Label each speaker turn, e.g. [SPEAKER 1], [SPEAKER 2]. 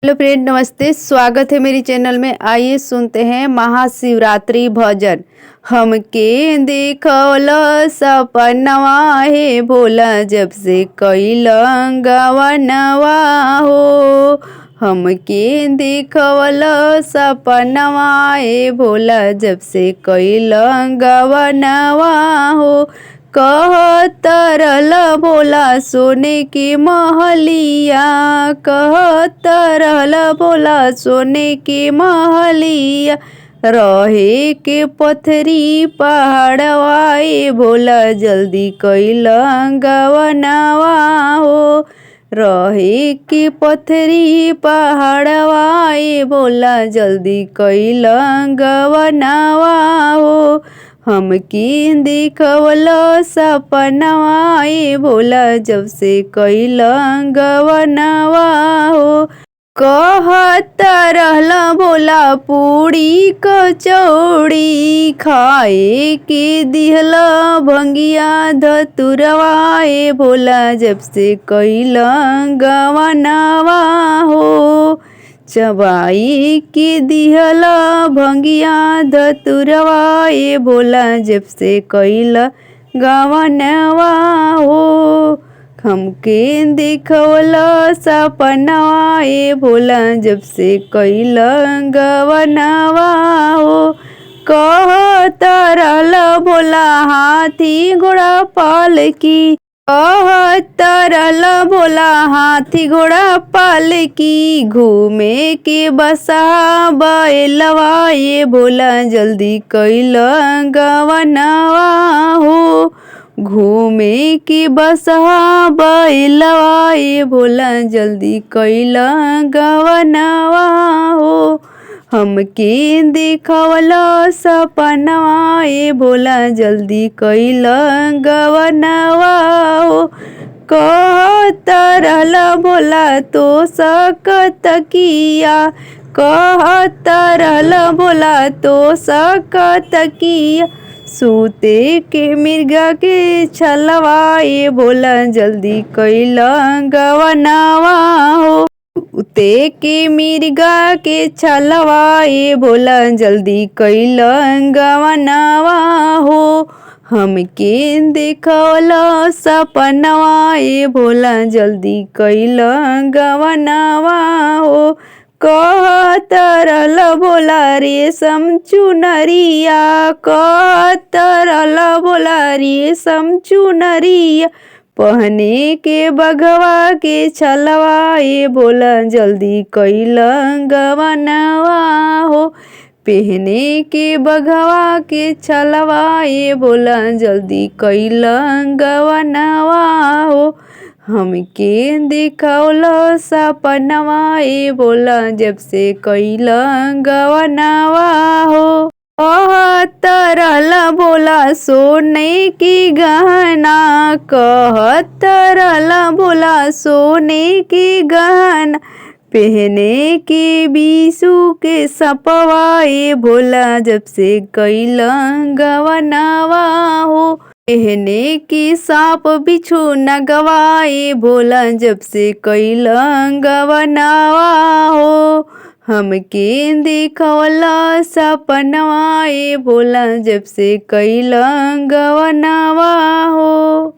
[SPEAKER 1] Hello friend, नमस्ते। स्वागत है मेरी चैनल में। आइए सुनते हैं महाशिवरात्रि भजन। हमके देखल सपनवा है भोला, जब से कैलं गवनवा हो। हमके देखल सपनवा है भोला, जब से कैलं गवनवा हो। कहतरल भोला सोने की महलिया, कहतरल भोला सोने की महलिया। रहे के पथरी पहाड़वा ए भोला, जल्दी कैलं गवनवा हो। रहे के पथरी पहाड़वा ए भोला, जल्दी कैलं गवनवा हो। हमके देखवल सपनवा ए भोला, जब से कैलं गवनवा हो। कहत रहल भोला पूड़ी कचौड़ी, खाए के दिहल भंगिया धतुरवा ए भोला, जब से कैलं गवनवा हो। चबाई के दिहल भंगिया धतुरवा ए भोला, जब से कैलं गवनवा हो। हमके देखवल सपनवा ए भोला, जब से कैलं गवनवा हो। कहत रहल भोला हाथी घोड़ा पालकी, कहत रहल भोला हाथी घोड़ा पालकी। घूमे के बसहा बैलवा ए भोला, जल्दी कैलं गवनवा हो। घूमे के बसहा बैलवा ए भोला, जल्दी कैलं गवनवा हो। हमके देखवल सपनवा ए भोला, जल्दी कैलं गवनवा हो। कहत रहल भोला तो सकत किया, कहत रहल भोला तो सकत किया। सूते के मिर्गा के छलवा ए भोला, जल्दी कैलं गवनवा हो। उते के मिर्गा के छलवा ए भोला, जल्दी कैलं गवनवा हो। हमके देखवल सपनवा ए भोला, जल्दी कैलं गवनवा हो। कहत रहल भोला रेशम चुनरिया, कहत रहल भोला रेशम चुनरिया। पहने के बघवा के छलवा ए भोला, जल्दी कैलं गवनवा हो। पहने के बघवा के छलवा ए भोला, जल्दी कैलं गवनवा हो। हमके देखवल सपनवा ए भोला, जब से कैलं गवनवा हो। कहत रहल भोला सोने की गहना, कहत रहल भोला सोने की गहना। पहने के बीसू के सपवा ए भोला, जब से कैलं गवनवा हो। पहने के सांप बिच्छू नगवा ए भोला, जब से कैलं गवनवा हो। हमके देखवल सपनवा ए भोला, जब से कैलं गवनवा हो।